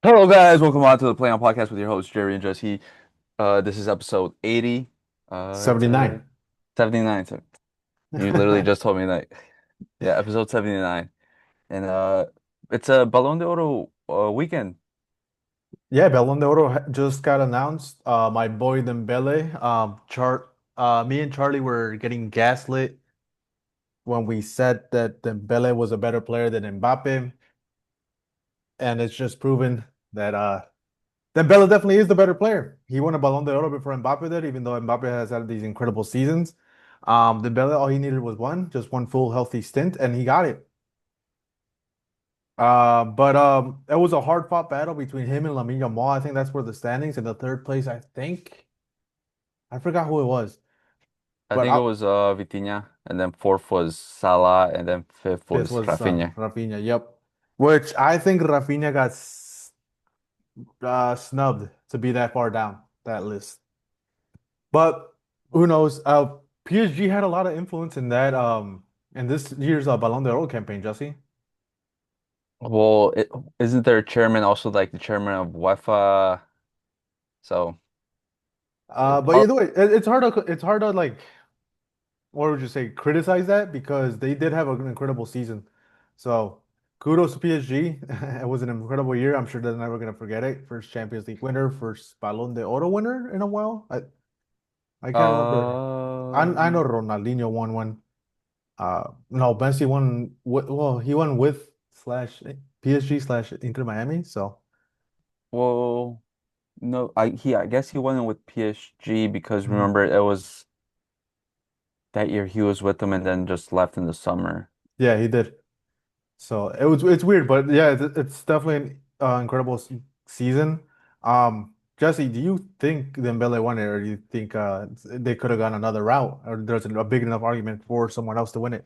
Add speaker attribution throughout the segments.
Speaker 1: Hello, guys. Welcome on to the Play On Podcast with your host, Jerry and Jesse. This is episode 80. It's
Speaker 2: 79.
Speaker 1: 79. So you literally just told me that. Yeah, episode 79. And it's a Ballon d'Oro weekend.
Speaker 2: Yeah, Ballon d'Oro just got announced. My boy Dembele, me and Charlie were getting gaslit when we said that Dembele was a better player than Mbappe, and it's just proven that Dembele definitely is the better player. He won a Ballon d'Oro before Mbappe did, even though Mbappe has had these incredible seasons. Dembele, all he needed was just one full healthy stint, and he got it. But it was a hard fought battle between him and Lamine Yamal. I think that's where the standings. In the third place, I forgot who it was,
Speaker 1: I
Speaker 2: but
Speaker 1: think it was Vitinha, and then fourth was Salah, and then fifth
Speaker 2: fifth
Speaker 1: was
Speaker 2: was
Speaker 1: Rafinha.
Speaker 2: Rafinha. Yep, which I think Rafinha got snubbed to be that far down that list. But who knows? PSG had a lot of influence in that in this year's Ballon d'Or campaign, Jesse.
Speaker 1: Well, isn't their chairman also like the chairman of UEFA? So,
Speaker 2: But
Speaker 1: oh,
Speaker 2: either way, it's hard to like what would you say, criticize that because they did have an incredible season. So kudos to PSG. It was an incredible year. I'm sure they're never gonna forget it. First Champions League winner, first Ballon d'Oro winner in a while. I can't remember. I know
Speaker 1: um,
Speaker 2: Ronaldinho won one. No, Messi won. Well, he won with slash PSG slash Inter Miami. So
Speaker 1: well, no, I guess he wasn't with PSG because
Speaker 2: mhm.
Speaker 1: remember it was that year he was with them and then just left in the summer.
Speaker 2: Yeah, he did. So it's weird, but yeah, it's definitely an incredible season. Jesse, do you think Dembele won it, or do you think they could have gone another route, or there's a big enough argument for someone else to win it?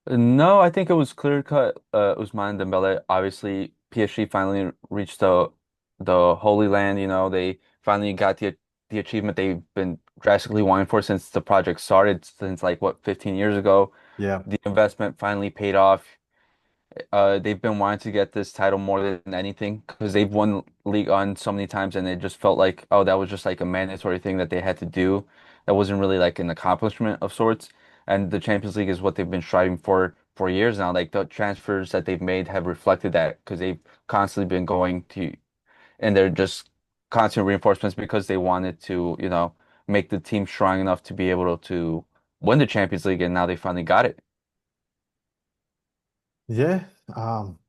Speaker 1: No, I think it was clear cut. Ousmane Dembele. Obviously, PSG finally reached the Holy Land. You know, they finally got the achievement they've been drastically wanting for since the project started, since like what 15 years ago.
Speaker 2: Yeah.
Speaker 1: The investment finally paid off. They've been wanting to get this title more than anything because they've won League on so many times, and it just felt like, oh, that was just like a mandatory thing that they had to do. That wasn't really like an accomplishment of sorts. And the Champions League is what they've been striving for years now. Like the transfers that they've made have reflected that because they've constantly been going to, and they're just constant reinforcements because they wanted to, make the team strong enough to be able to win the Champions League, and now they finally got it.
Speaker 2: Yeah. Um,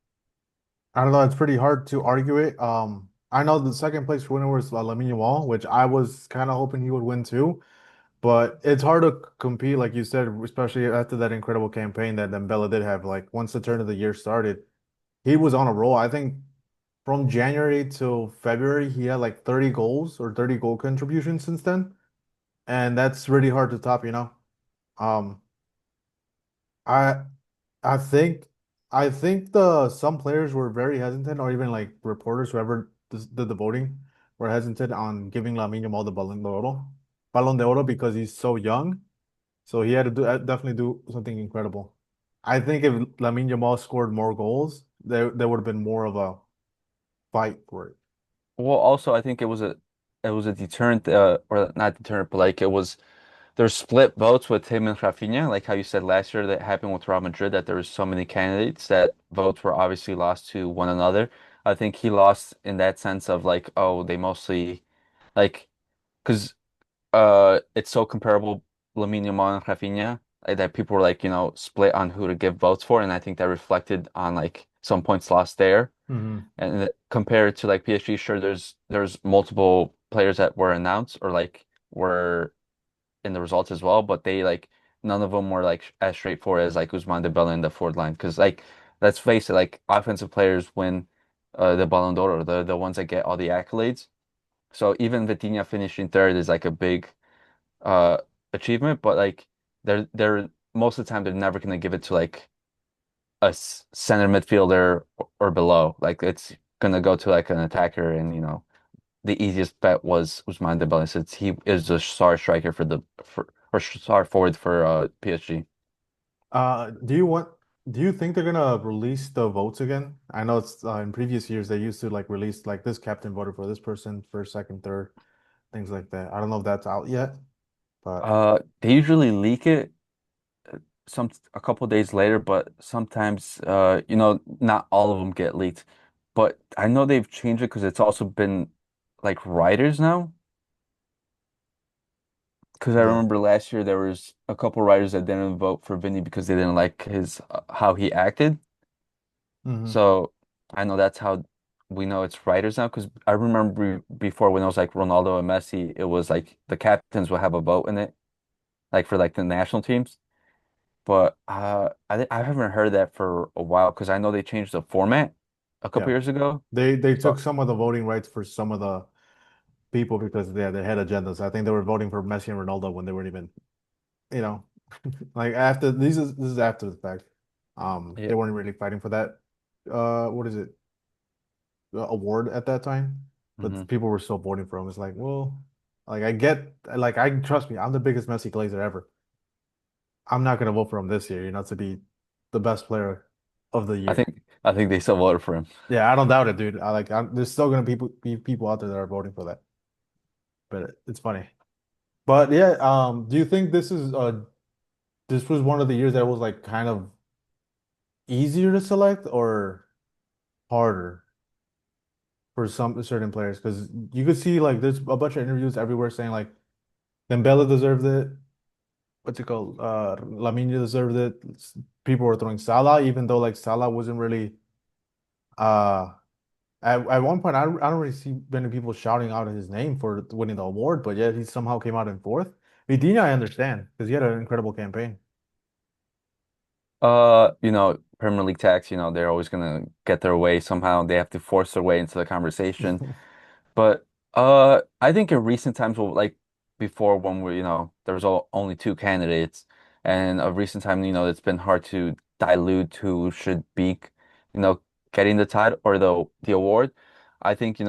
Speaker 2: I don't know. It's pretty hard to argue it. I know the second place winner was Lamine Yamal, which I was kind of hoping he would win too. But it's hard to compete, like you said, especially after that incredible campaign that Dembele did have. Like once the turn of the year started, he was on a roll. I think from January till February, he had like 30 goals or 30 goal contributions since then. And that's really hard to top, you know. Um, I I think I think the some players were very hesitant, or even like reporters, whoever did the voting, were hesitant on giving Lamine Yamal the Ballon d'Oro because he's so young. So he had to definitely do something incredible. I think if Lamine Yamal scored more goals, there would have been more of a fight for it.
Speaker 1: Well, also I think it was a deterrent, or not deterrent, but like it was there's split votes with him and Rafinha, like how you said last year that happened with Real Madrid, that there was so many candidates that votes were obviously lost to one another. I think he lost in that sense of like, oh, they mostly like because it's so comparable, Lamine Yamal and Rafinha, like, that people were like, split on who to give votes for, and I think that reflected on like some points lost there.
Speaker 2: Hmm.
Speaker 1: And compared to like PSG, sure, there's multiple players that were announced or like were in the results as well, but they like none of them were like as straightforward as like Ousmane Dembele in the forward line. Because like let's face it, like offensive players win the Ballon d'Or, the ones that get all the accolades. So even Vitinha finishing third is like a big uh achievement, but like they're most of the time they're never gonna give it to like a center midfielder or below. Like it's gonna go to like an attacker, and the easiest bet was Ousmane Dembele since he is the star striker for or star forward for PSG.
Speaker 2: Do you want? Do you think they're gonna release the votes again? I know it's in previous years they used to like release like this captain voted for this person, first, second, third, things like that. I don't know if that's out yet, but
Speaker 1: They usually leak it a couple days later, but sometimes not all of them get leaked. But I know they've changed it because it's also been like writers now. Because I
Speaker 2: yeah.
Speaker 1: remember last year there was a couple writers that didn't vote for Vinny because they didn't like his how he acted.
Speaker 2: Hmm.
Speaker 1: So I know that's how we know it's writers now. Because I remember before when it was like Ronaldo and Messi, it was like the captains would have a vote in it, like for like the national teams. But I haven't heard that for a while because I know they changed the format a couple
Speaker 2: Yeah.
Speaker 1: years ago.
Speaker 2: They took
Speaker 1: So
Speaker 2: some of the voting rights for some of the people because they had agendas. I think they were voting for Messi and Ronaldo when they weren't even, you know, like after this is after the fact.
Speaker 1: yeah,
Speaker 2: They weren't really fighting for that. What is it? Award at that time, but
Speaker 1: hmm
Speaker 2: people were still voting for him. It's like, well, like I get, like I trust me, I'm the biggest Messi glazer ever. I'm not gonna vote for him this year, to be the best player of the year.
Speaker 1: I think they still voted for him.
Speaker 2: Yeah, I don't doubt it, dude. There's still gonna be people out there that are voting for that, but it's funny. But yeah, do you think this was one of the years that was like kind of easier to select or harder for some certain players? Because you could see like there's a bunch of interviews everywhere saying like Dembele deserved it. What's it called? Lamine deserved it. People were throwing Salah, even though like Salah wasn't really uh at one point I don't really see many people shouting out his name for winning the award, but yet he somehow came out in fourth. Vitinha, I understand because he had an incredible campaign.
Speaker 1: Premier League tax, they're always gonna get their way somehow. They have to force their way into the conversation. But I think in recent times, well, like before when there was only two candidates, and of recent time, it's been hard to dilute who should be, you know, getting the title or the award. I think,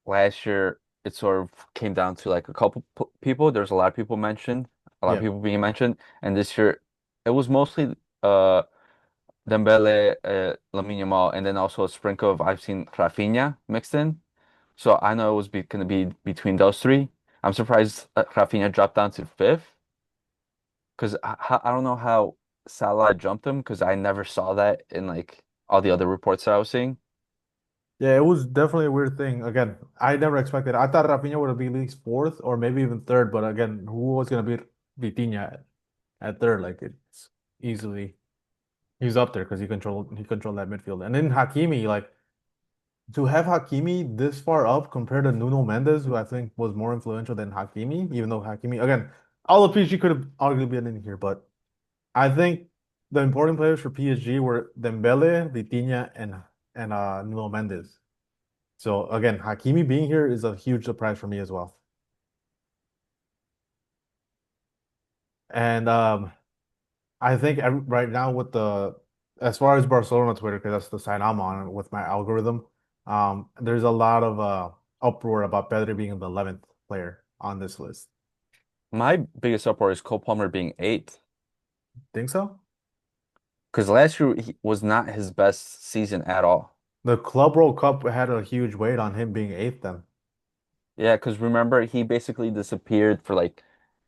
Speaker 1: last year it sort of came down to like a couple p people. There's a lot of people mentioned, a lot of
Speaker 2: Yeah.
Speaker 1: people being mentioned, and this year it was mostly uh Dembele, Lamine Yamal, and then also a sprinkle of I've seen Rafinha mixed in. So I know it was going to be between those three. I'm surprised Rafinha dropped down to fifth because I don't know how Salah jumped him because I never saw that in like all the other reports that I was seeing.
Speaker 2: Yeah, it was definitely a weird thing. Again, I never expected. I thought Rafinha would have been at least fourth or maybe even third, but again, who was gonna beat Vitinha at third? Like it's easily he's up there because he controlled that midfield. And then Hakimi, like to have Hakimi this far up compared to Nuno Mendes, who I think was more influential than Hakimi, even though Hakimi again, all of PSG could have arguably been in here, but I think the important players for PSG were Dembele, Vitinha, and Nuno Mendes. So again, Hakimi being here is a huge surprise for me as well. And I think right now with as far as Barcelona Twitter, because that's the site I'm on with my algorithm, there's a lot of uproar about Pedri being the 11th player on this list.
Speaker 1: My biggest uproar is Cole Palmer being eighth
Speaker 2: Think so?
Speaker 1: because last year he was not his best season at all.
Speaker 2: The Club World Cup had a huge weight on him being eighth then.
Speaker 1: Yeah, because remember he basically disappeared for like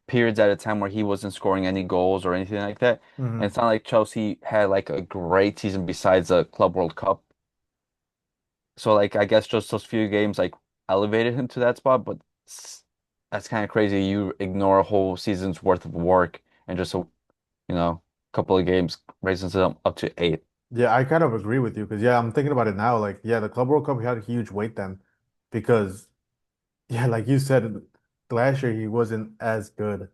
Speaker 1: periods at a time where he wasn't scoring any goals or anything like that. And
Speaker 2: Hmm.
Speaker 1: it's not like Chelsea had like a great season besides the Club World Cup. So like I guess just those few games like elevated him to that spot, but that's kind of crazy. You ignore a whole season's worth of work and just couple of games raises him up to eighth.
Speaker 2: Yeah, I kind of agree with you because yeah, I'm thinking about it now. Like, yeah, the Club World Cup had a huge weight then because yeah, like you said, last year he wasn't as good.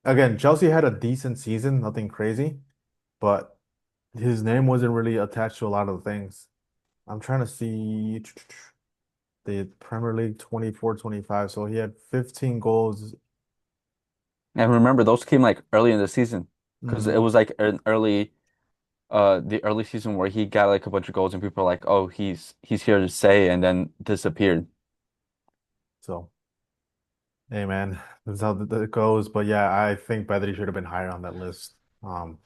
Speaker 2: Again, Chelsea had a decent season, nothing crazy, but his name wasn't really attached to a lot of things. I'm trying to see the Premier League 24-25. So he had 15 goals.
Speaker 1: And remember those came like early in the season because it
Speaker 2: Hmm.
Speaker 1: was like an early the early season where he got like a bunch of goals and people are like, "Oh, he's here to stay," and then disappeared.
Speaker 2: So, hey man, that's how it goes. But yeah, I think Pedri should have been higher on that list. Um,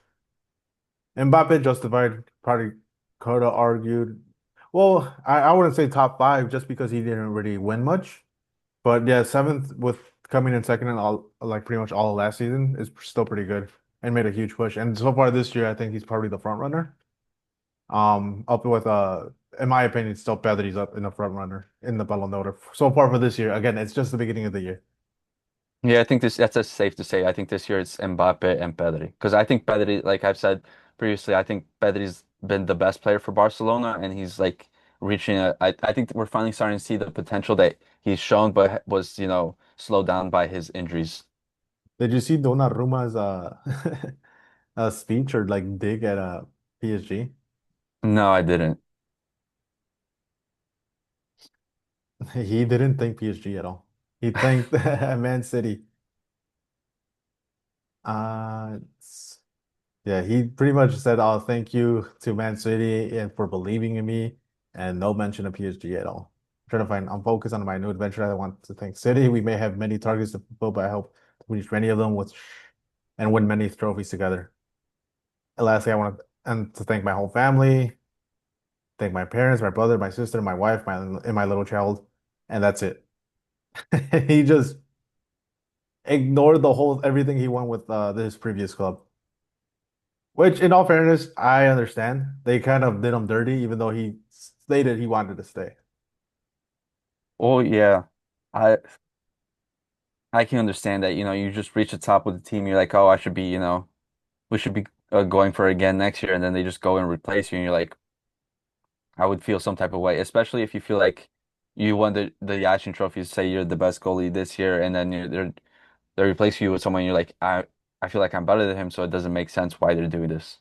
Speaker 2: Mbappe justified, probably could have argued. Well, I wouldn't say top five just because he didn't really win much. But yeah, seventh with coming in second in all like pretty much all of last season is still pretty good and made a huge push. And so far this year, I think he's probably the front runner. Up with in my opinion, still Pedri's up in the front runner in the Ballon d'Or so far for this year. Again, it's just the beginning of the year.
Speaker 1: Yeah, I think that's a safe to say. I think this year it's Mbappe and Pedri because I think Pedri, like I've said previously, I think Pedri's been the best player for Barcelona, and he's like reaching a. I think we're finally starting to see the potential that he's shown, but was slowed down by his injuries.
Speaker 2: Did you see Donnarumma's a speech or like dig at PSG?
Speaker 1: No, I didn't.
Speaker 2: He didn't thank PSG at all. He thanked Man City. Yeah, he pretty much said, "Oh, thank you to Man City and for believing in me," and no mention of PSG at all. I'm focused on my new adventure. I want to thank City. We may have many targets to fulfill, but I hope to reach many of them with and win many trophies together. And lastly, I want to thank my whole family, thank my parents, my brother, my sister, my wife, my little child, and that's it. He just ignored the whole everything he won with his previous club. Which, in all fairness, I understand. They kind of did him dirty, even though he stated he wanted to stay.
Speaker 1: Oh yeah, I I can understand that. You just reach the top with the team. You're like, oh, I should be. We should be going for it again next year, and then they just go and replace you, and you're like, I would feel some type of way, especially if you feel like you won the Yashin trophies, say you're the best goalie this year, and then they replace you with someone you're like, I feel like I'm better than him, so it doesn't make sense why they're doing this.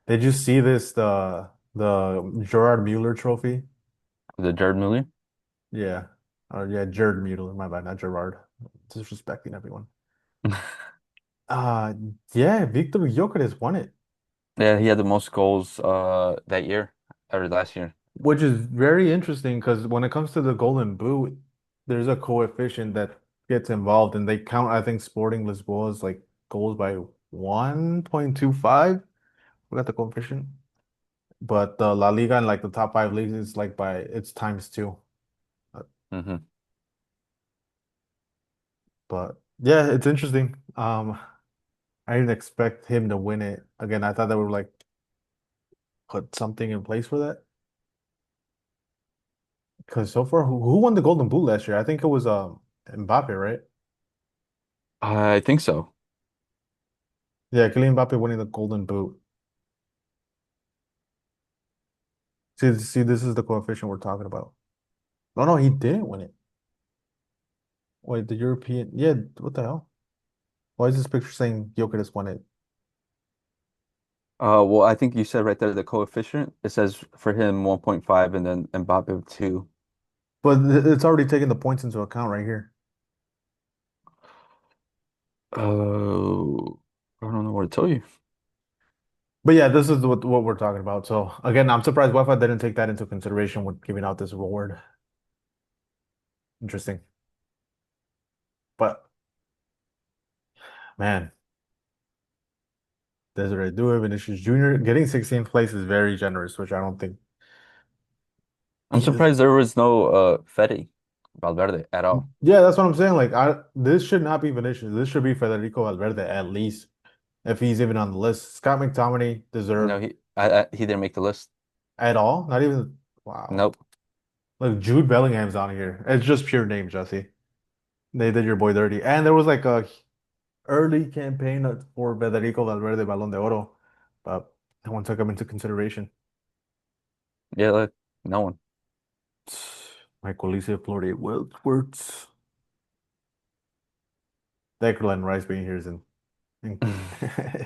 Speaker 2: Did you see this the Gerard Mueller trophy?
Speaker 1: The Jared Muller?
Speaker 2: Yeah. Yeah, Gerard Mueller, my bad, not Gerard. Disrespecting everyone. Uh yeah, Victor Gyökeres won it,
Speaker 1: Yeah, he had the most goals that year or last year.
Speaker 2: which is very interesting because when it comes to the Golden Boot, there's a coefficient that gets involved and they count, I think, Sporting Lisboa's like goals by 1.25. Forgot the coefficient. But the La Liga and like the top five leagues is like by it's times two. Uh,
Speaker 1: Hmm.
Speaker 2: But yeah, it's interesting. I didn't expect him to win it. Again, I thought they would like put something in place for that. Because so far, who won the Golden Boot last year? I think it was Mbappe, right?
Speaker 1: I think so.
Speaker 2: Yeah, Kylian Mbappe winning the Golden Boot. See, this is the coefficient we're talking about. No, no, he didn't win it. Wait, the European? Yeah, what the hell? Why is this picture saying Jokic won it?
Speaker 1: Well, I think you said right there the coefficient. It says for him 1.5 and then Mbappe 2.
Speaker 2: But it's already taking the points into account right here.
Speaker 1: Oh, I don't know what to tell you.
Speaker 2: But yeah, this is what we're talking about. So again, I'm surprised Wi-Fi didn't take that into consideration when giving out this reward. Interesting. But man, Desiree Due, Vinicius Jr. getting 16th place is very generous, which I don't think
Speaker 1: I'm
Speaker 2: he is.
Speaker 1: surprised there was no Fede Valverde at all.
Speaker 2: Yeah, that's what I'm saying. Like this should not be Vinicius. This should be Federico Valverde at least, if he's even on the list. Scott McTominay
Speaker 1: No,
Speaker 2: deserved
Speaker 1: he didn't make the list.
Speaker 2: at all. Not even wow.
Speaker 1: Nope.
Speaker 2: Look, Jude Bellingham's on here. It's just pure name, Jesse. They did your boy dirty. And there was like a early campaign for Federico Valverde Ballon de Oro, but no one took him into consideration.
Speaker 1: Yeah, like, no one.
Speaker 2: Michael Olise, Florian Wirtz, Declan Rice being here is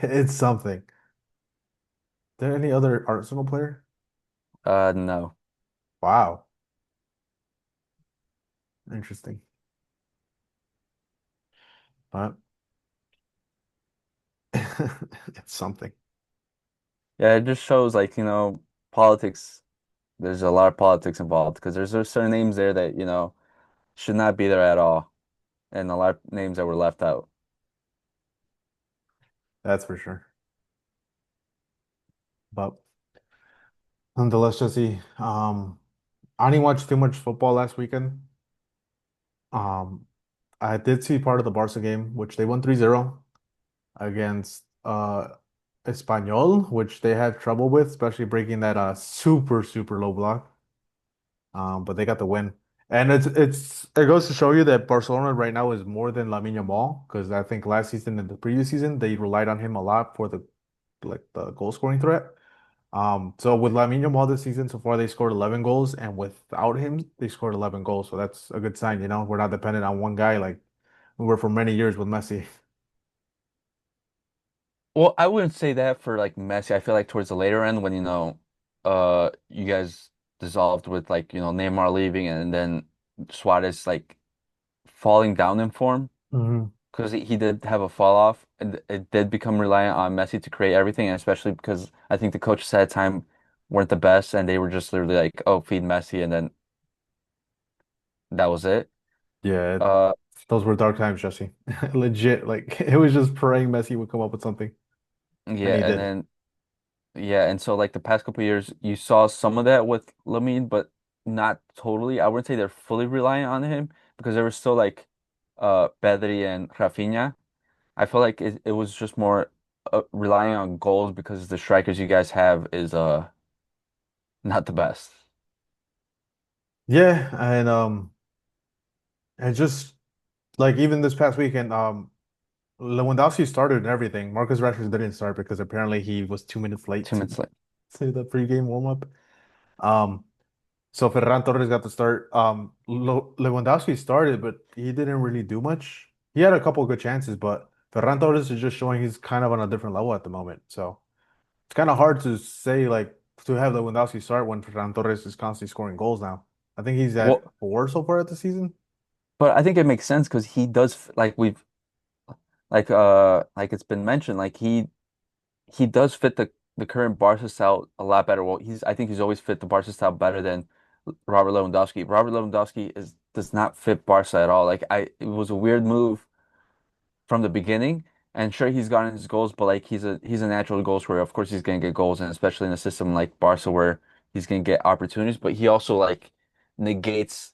Speaker 2: it's something. There any other Arsenal player?
Speaker 1: No.
Speaker 2: Wow, interesting. But it's something.
Speaker 1: Yeah, it just shows like, politics. There's a lot of politics involved because there's certain names there that, should not be there at all, and a lot of names that were left out.
Speaker 2: That's for sure. But nonetheless, Jesse, I didn't watch too much football last weekend. Um, I did see part of the Barca game, which they won 3-0 against Espanyol, which they had trouble with, especially breaking that super low block. But they got the win. And it goes to show you that Barcelona right now is more than Lamine Yamal, because I think last season and the previous season they relied on him a lot for the goal scoring threat. So with Lamine Yamal this season so far they scored 11 goals, and without him they scored 11 goals. So that's a good sign, you know. We're not dependent on one guy like we were for many years with Messi.
Speaker 1: Well, I wouldn't say that for like Messi. I feel like towards the later end when you guys dissolved with like Neymar leaving and then Suarez like falling down in form
Speaker 2: Hmm.
Speaker 1: because he did have a fall off and it did become reliant on Messi to create everything, and especially because I think the coaches at the time weren't the best and they were just literally like, oh, feed Messi and then that was it.
Speaker 2: Yeah,
Speaker 1: Uh,
Speaker 2: those were dark times, Jesse. Legit, like it was just praying Messi would come up with something, and
Speaker 1: yeah,
Speaker 2: he
Speaker 1: and
Speaker 2: did.
Speaker 1: then yeah, and so like the past couple of years, you saw some of that with Lamine, but not totally. I wouldn't say they're fully reliant on him because there was still like Pedri and Rafinha. I feel like it was just more relying on goals because the strikers you guys have is not the best.
Speaker 2: Yeah, and just like even this past weekend, Lewandowski started and everything. Marcus Rashford didn't start because apparently he was 2 minutes late
Speaker 1: 2 minutes late.
Speaker 2: to the pregame warm-up. Um, so Ferran Torres got to start. Lewandowski started, but he didn't really do much. He had a couple of good chances, but Ferran Torres is just showing he's kind of on a different level at the moment. So it's kind of hard to say like to have Lewandowski start when Ferran Torres is constantly scoring goals now. I think he's at
Speaker 1: Well,
Speaker 2: 4 so far at the season.
Speaker 1: but I think it makes sense because he does like we've like it's been mentioned like he does fit the current Barca style a lot better. Well, I think he's always fit the Barca style better than Robert Lewandowski. Robert Lewandowski does not fit Barca at all. Like it was a weird move from the beginning. And sure, he's gotten his goals, but like he's a natural goal scorer. Of course, he's gonna get goals, and especially in a system like Barca where he's gonna get opportunities. But he also like negates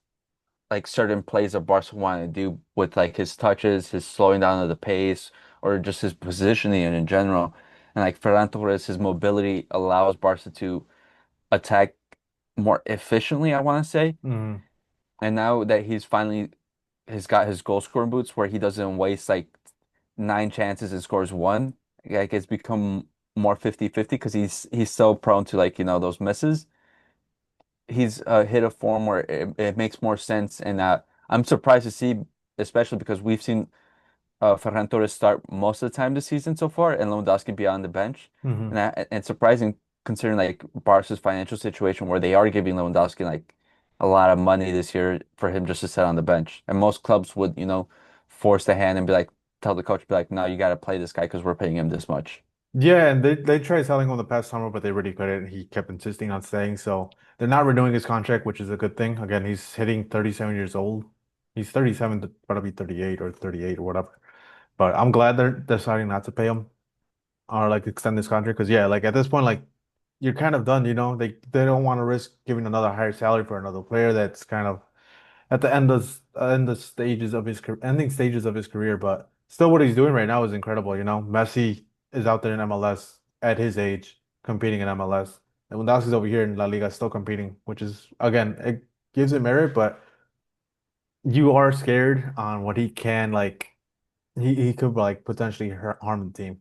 Speaker 1: like certain plays that Barca want to do with like his touches, his slowing down of the pace, or just his positioning and in general. And like Ferran Torres, his mobility allows Barca to attack more efficiently, I want to say.
Speaker 2: Hmm.
Speaker 1: And now that he's got his goal scoring boots where he doesn't waste like 9 chances and scores one, like it's become more 50-50 because he's so prone to like, those misses. He's hit a form where it makes more sense. And I'm surprised to see, especially because we've seen Ferran Torres start most of the time this season so far, and Lewandowski be on the bench.
Speaker 2: Hmm.
Speaker 1: And surprising considering like Barca's financial situation, where they are giving Lewandowski like a lot of money this year for him just to sit on the bench. And most clubs would, force the hand and be like, tell the coach, be like, no, you got to play this guy because we're paying him this much.
Speaker 2: Yeah, and they tried selling him the past summer, but they really couldn't. He kept insisting on staying, so they're not renewing his contract, which is a good thing. Again, he's hitting 37 years old. He's 37 to probably 38 or 38 or whatever. But I'm glad they're deciding not to pay him or like extend this contract because yeah, like at this point, like you're kind of done, you know. They don't want to risk giving another higher salary for another player that's kind of at the end of stages of his ending stages of his career. But still, what he's doing right now is incredible. You know, Messi is out there in MLS at his age competing in MLS, and Lewandowski's over here in La Liga still competing, which is again it gives him merit, but you are scared on what he can like. He could like potentially harm the team.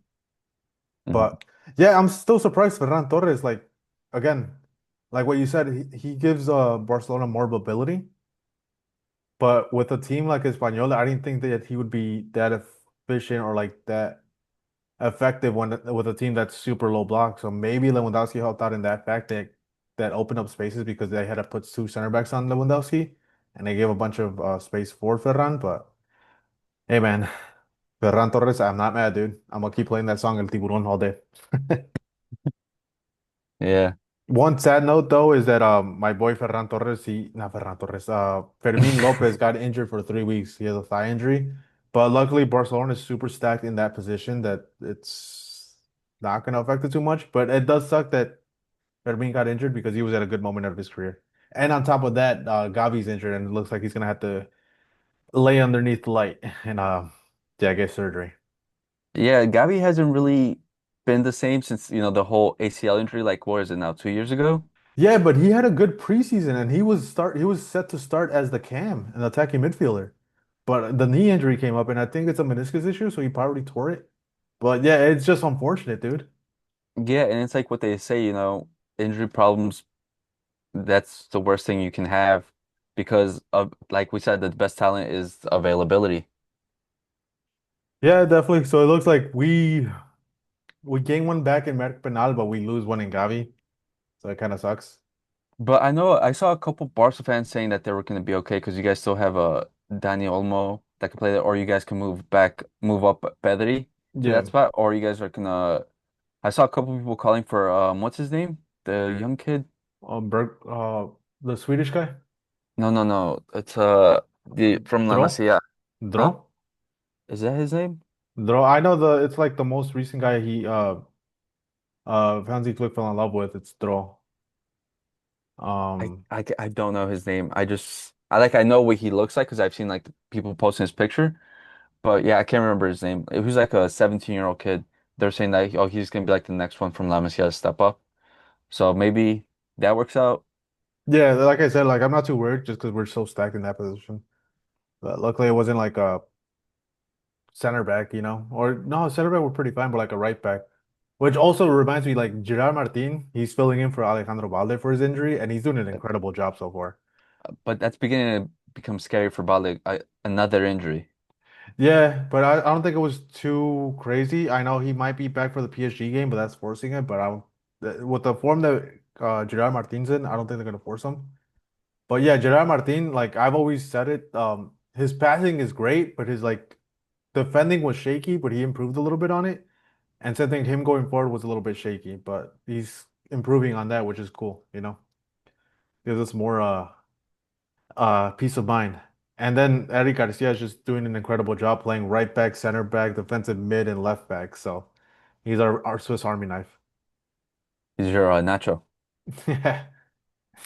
Speaker 1: Mhm.
Speaker 2: But yeah, I'm still surprised Ferran Torres, like again, like what you said, he gives Barcelona more mobility. But with a team like Espanyol, I didn't think that he would be that efficient or like that effective when with a team that's super low block. So maybe Lewandowski helped out in that fact that opened up spaces because they had to put two center backs on Lewandowski and they gave a bunch of space for Ferran. But hey, man, Ferran Torres, I'm not mad, dude. I'm gonna keep playing that song El Tiburón all day.
Speaker 1: Yeah.
Speaker 2: One sad note though is that my boy Ferran Torres, he not Ferran Torres, Fermin Lopez got injured for 3 weeks. He has a thigh injury, but luckily Barcelona is super stacked in that position that it's. not gonna affect it too much. But it does suck that Fermin got injured because he was at a good moment of his career. And on top of that, Gavi's injured, and it looks like he's gonna have to lay underneath the light and yeah, get surgery.
Speaker 1: Yeah, Gavi hasn't really been the same since, the whole ACL injury, like what is it now, 2 years ago?
Speaker 2: Yeah, but he had a good preseason, and he was set to start as the cam, an attacking midfielder. But the knee injury came up, and I think it's a meniscus issue, so he probably tore it. But yeah, it's just unfortunate, dude.
Speaker 1: Yeah, and it's like what they say, injury problems, that's the worst thing you can have because of, like we said, the best talent is availability.
Speaker 2: Yeah, definitely. So it looks like we gain one back in Merck Penal, but we lose one in Gavi. So it kind of sucks.
Speaker 1: But I know I saw a couple Barca fans saying that they were going to be okay because you guys still have a Dani Olmo that can play there, or you guys can move up Pedri to that
Speaker 2: Yeah.
Speaker 1: spot, or you guys are gonna. I saw a couple people calling for what's his name? The young kid?
Speaker 2: Berg, the Swedish guy,
Speaker 1: No, no, no. It's the from La
Speaker 2: Dro,
Speaker 1: Masia.
Speaker 2: Dro,
Speaker 1: Huh? Is that his name?
Speaker 2: Dro. I know it's like the most recent guy he Hansi Flick fell in love with. It's Dro. Um,
Speaker 1: I don't know his name. I know what he looks like because I've seen like people posting his picture. But yeah, I can't remember his name. It was like a 17-year-old kid. They're saying that he's gonna be like the next one from La Masia to step up. So maybe that works out.
Speaker 2: yeah, like I said, like I'm not too worried just because we're so stacked in that position. But luckily, it wasn't like a center back, or no, center back we're pretty fine, but like a right back. Which also reminds me, like Gerard Martin, he's filling in for Alejandro Balde for his injury, and he's doing an incredible job so far.
Speaker 1: But that's beginning to become scary for Ballon. Another injury.
Speaker 2: Yeah, but I don't think it was too crazy. I know he might be back for the PSG game, but that's forcing it. But with the form that Gerard Martin's in, I don't think they're gonna force him. But yeah, Gerard Martin, like I've always said it, his passing is great, but his like defending was shaky, but he improved a little bit on it. And same thing, him going forward was a little bit shaky, but he's improving on that, which is cool. Gives us more peace of mind. And then Eric Garcia is just doing an incredible job playing right back, center back, defensive mid, and left back. So he's our Swiss Army knife.
Speaker 1: He's your Nacho.
Speaker 2: Yeah.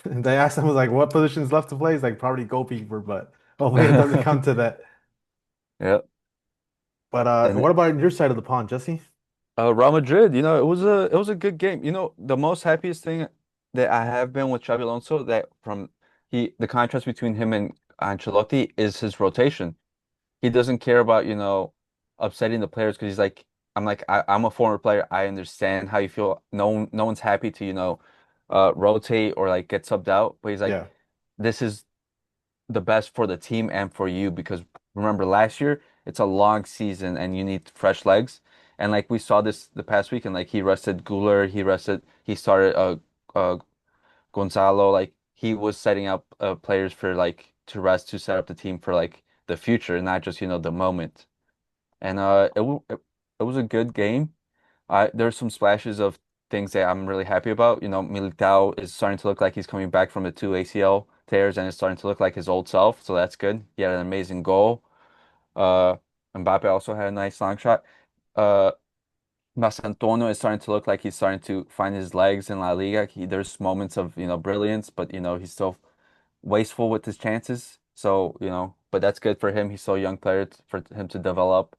Speaker 2: And they asked him was like, what positions left to play? He's like probably goalkeeper, but hopefully it doesn't come to that.
Speaker 1: Yep.
Speaker 2: But
Speaker 1: And
Speaker 2: what about your side of the pond, Jesse?
Speaker 1: Real Madrid, it was a good game. The most happiest thing that I have been with Xabi Alonso that from the contrast between him and Ancelotti is his rotation. He doesn't care about, upsetting the players because he's like, I'm a former player. I understand how you feel. No one's happy to, rotate or like get subbed out. But he's like,
Speaker 2: Yeah.
Speaker 1: this is the best for the team and for you because remember last year, it's a long season and you need fresh legs. And like we saw this the past week, and like he rested Guler, he started Gonzalo, like he was setting up players for like to rest to set up the team for like the future, not just, the moment. And it was a good game. There's some splashes of things that I'm really happy about. Militao is starting to look like he's coming back from the two ACL tears and is starting to look like his old self, so that's good. He had an amazing goal. Uh, Mbappe also had a nice long shot. Uh, Antonio is starting to look like he's starting to find his legs in La Liga. There's moments of, brilliance, but he's still wasteful with his chances. So, but that's good for him. He's still a young player for him to develop.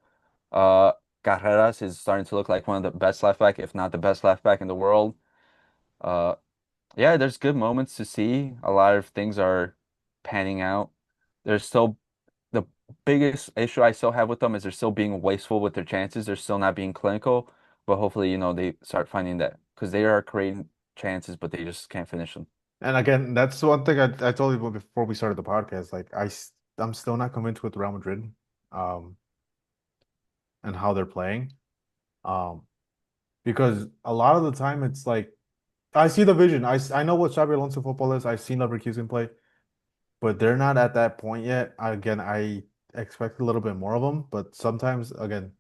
Speaker 1: Uh, Carreras is starting to look like one of the best left back, if not the best left back in the world. Uh, yeah, there's good moments to see. A lot of things are panning out. There's still the biggest issue I still have with them is they're still being wasteful with their chances. They're still not being clinical, but hopefully, they start finding that because they are creating chances, but they just can't finish them.
Speaker 2: And again, that's one thing I told you before we started the podcast. Like I'm still not convinced with Real Madrid, um, and how they're playing. Um, because a lot of the time it's like I see the vision. I know what Xabi Alonso football is. I've seen Leverkusen play, but they're not at that point yet. Again, I expect a little bit more of them, but sometimes again,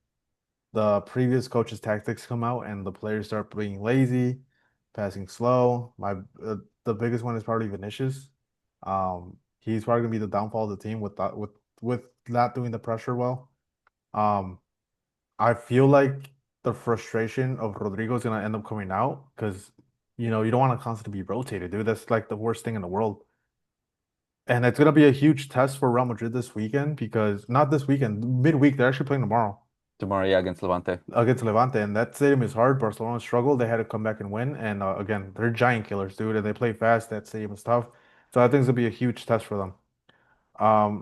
Speaker 2: the previous coach's tactics come out and the players start being lazy, passing slow. The biggest one is probably Vinicius. He's probably gonna be the downfall of the team with not doing the pressure well. Um, I feel like. the frustration of Rodrigo's gonna end up coming out because you don't want to constantly be rotated, dude. That's like the worst thing in the world. And it's gonna be a huge test for Real Madrid this weekend because not this weekend, midweek, they're actually playing tomorrow
Speaker 1: Tomorrow, yeah, against Levante.
Speaker 2: against Levante, and that stadium is hard. Barcelona struggled; they had to come back and win. And again, they're giant killers, dude, and they play fast. That stadium is tough, so I think it's gonna be a huge test for them.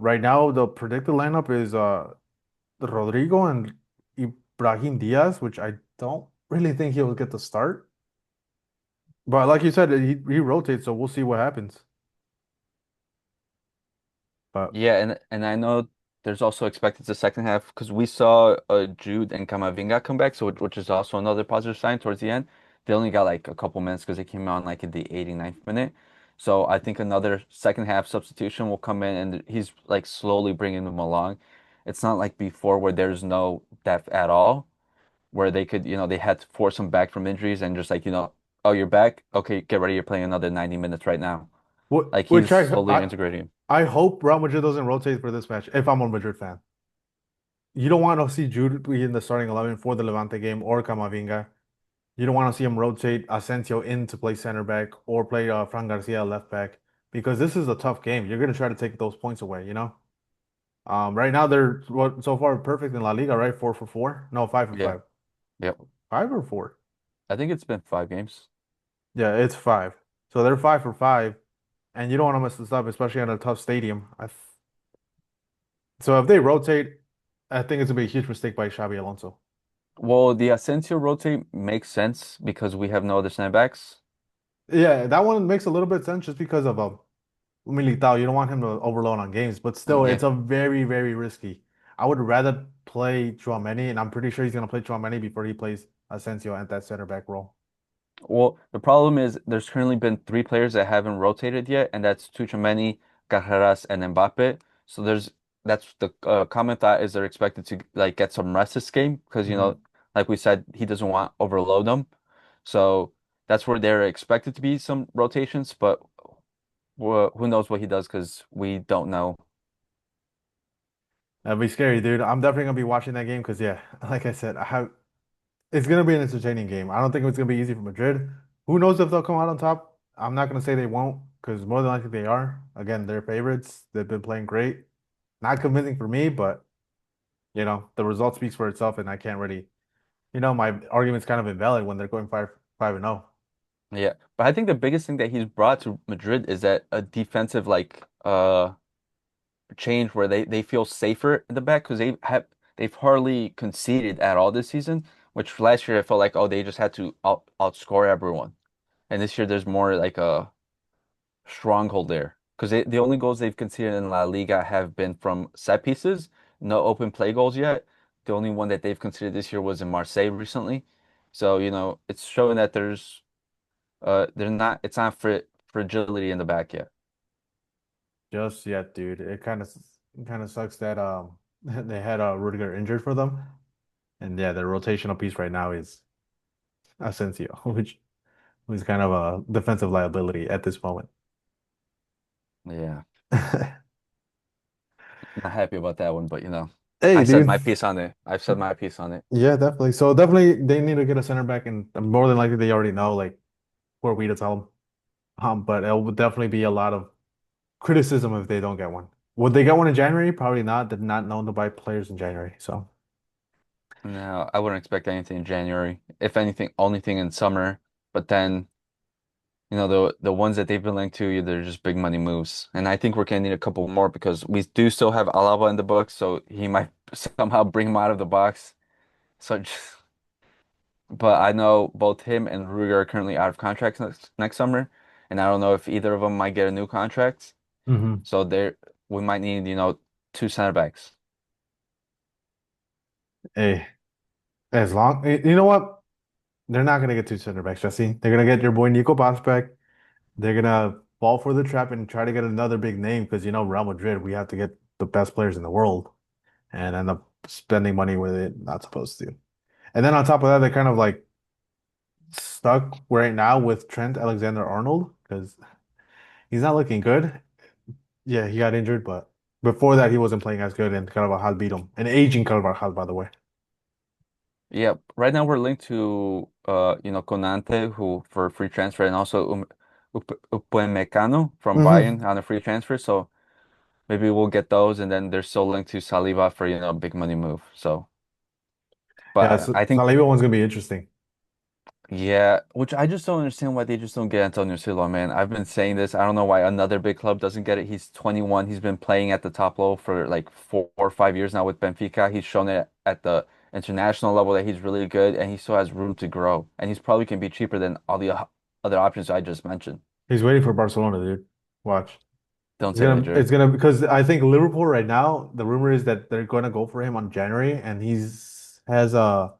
Speaker 2: Right now, the predicted lineup is Rodrigo and Ibrahim Diaz, which I don't really think he'll get the start. But like you said, he rotates, so we'll see what happens. But
Speaker 1: Yeah, and I know there's also expected the second half because we saw Jude and Camavinga come back, so which is also another positive sign towards the end. They only got like a couple minutes because they came on like in the 89th minute. So I think another second half substitution will come in and he's like slowly bringing them along. It's not like before where there's no depth at all, where they could, they had to force him back from injuries and just like, oh, you're back? Okay, get ready, you're playing another 90 minutes right now. Like
Speaker 2: which
Speaker 1: he's slowly integrating him.
Speaker 2: I hope Real Madrid doesn't rotate for this match if I'm a Madrid fan. You don't want to see Jude be in the starting 11 for the Levante game or Camavinga. You don't want to see him rotate Asensio in to play center back or play Fran Garcia left back because this is a tough game. You're going to try to take those points away. Right now they're so far perfect in La Liga, right? 4 for 4. No, 5 for
Speaker 1: Yeah.
Speaker 2: 5.
Speaker 1: Yep.
Speaker 2: 5 or 4.
Speaker 1: I think it's been 5 games.
Speaker 2: Yeah, it's 5. So they're 5 for 5, and you don't want to mess this up, especially at a tough stadium. So if they rotate, I think it's gonna be a huge mistake by Xabi Alonso.
Speaker 1: Well, the Asensio rotate makes sense because we have no other center backs.
Speaker 2: Yeah, that one makes a little bit sense just because of Militao. You don't want him to overload on games, but still,
Speaker 1: Yeah.
Speaker 2: it's a very, very risky. I would rather play Tchouaméni, and I'm pretty sure he's gonna play Tchouaméni before he plays Asensio at that center back role.
Speaker 1: Well, the problem is there's currently been three players that haven't rotated yet, and that's Tchouaméni, Carreras, and Mbappe. So that's the common thought is they're expected to like get some rest this game because
Speaker 2: Hmm.
Speaker 1: like we said, he doesn't want to overload them. So that's where they're expected to be some rotations, but who knows what he does because we don't know.
Speaker 2: That'd be scary, dude. I'm definitely gonna be watching that game because, yeah, like I said, it's gonna be an entertaining game. I don't think it's gonna be easy for Madrid. Who knows if they'll come out on top? I'm not gonna say they won't because more than likely they are. Again, they're favorites. They've been playing great. Not convincing for me, but the result speaks for itself, and I can't really, my argument's kind of invalid when they're going 5-0.
Speaker 1: Yeah, but I think the biggest thing that he's brought to Madrid is that a defensive like change where they feel safer in the back because they've hardly conceded at all this season, which last year I felt like oh they just had to outscore everyone, and this year there's more like a stronghold there because the only goals they've conceded in La Liga have been from set pieces, no open play goals yet. The only one that they've conceded this year was in Marseille recently, so it's showing that they're not it's not fragility in the back yet.
Speaker 2: Just yet, dude. It kind of sucks that they had Rudiger injured for them, and yeah, their rotational piece right now is Asensio, which who's kind of a defensive liability at this moment.
Speaker 1: Yeah. Not happy about that one, but
Speaker 2: Hey,
Speaker 1: I said
Speaker 2: dude.
Speaker 1: my piece on it. I've said my piece on it.
Speaker 2: Yeah, definitely. So definitely they need to get a center back, and more than likely they already know, like, who are we to tell them? But it would definitely be a lot of criticism if they don't get one. Would they get one in January? Probably not. They're not known to buy players in January. So
Speaker 1: No, I wouldn't expect anything in January. If anything, only thing in summer. But then, the ones that they've been linked to, they're just big money moves. And I think we're gonna need a couple more because we do still have Alaba in the books, so he might somehow bring him out of the box. So just, but I know both him and Ruger are currently out of contracts next summer, and I don't know if either of them might get a new contract.
Speaker 2: hmm
Speaker 1: So we might need, two center backs.
Speaker 2: hey, as long you know what? They're not gonna get two center backs, Jesse. They're gonna get your boy Nico Bass back. They're gonna fall for the trap and try to get another big name because Real Madrid, we have to get the best players in the world and end up spending money where they're not supposed to. And then on top of that, they're kind of like stuck right now with Trent Alexander-Arnold because he's not looking good. Yeah, he got injured, but before that, he wasn't playing as good, and Carvajal beat him. An aging Carvajal, by the way.
Speaker 1: Yeah, right now we're linked to Conante who for free transfer and also Upamecano from
Speaker 2: Hmm.
Speaker 1: Bayern on a free transfer. So maybe we'll get those and then they're still linked to Saliba for big money move. So
Speaker 2: Yeah,
Speaker 1: but
Speaker 2: so
Speaker 1: I think
Speaker 2: Saliba one's gonna be interesting.
Speaker 1: yeah, which I just don't understand why they just don't get Antonio Silva, man. I've been saying this. I don't know why another big club doesn't get it. He's 21. He's been playing at the top level for like 4 or 5 years now with Benfica. He's shown it at the international level that he's really good and he still has room to grow. And he's probably can be cheaper than all the other options I just mentioned.
Speaker 2: He's waiting for Barcelona, dude. Watch.
Speaker 1: Don't say that, Jerry.
Speaker 2: It's gonna because I think Liverpool right now, the rumor is that they're gonna go for him on January, and he's has a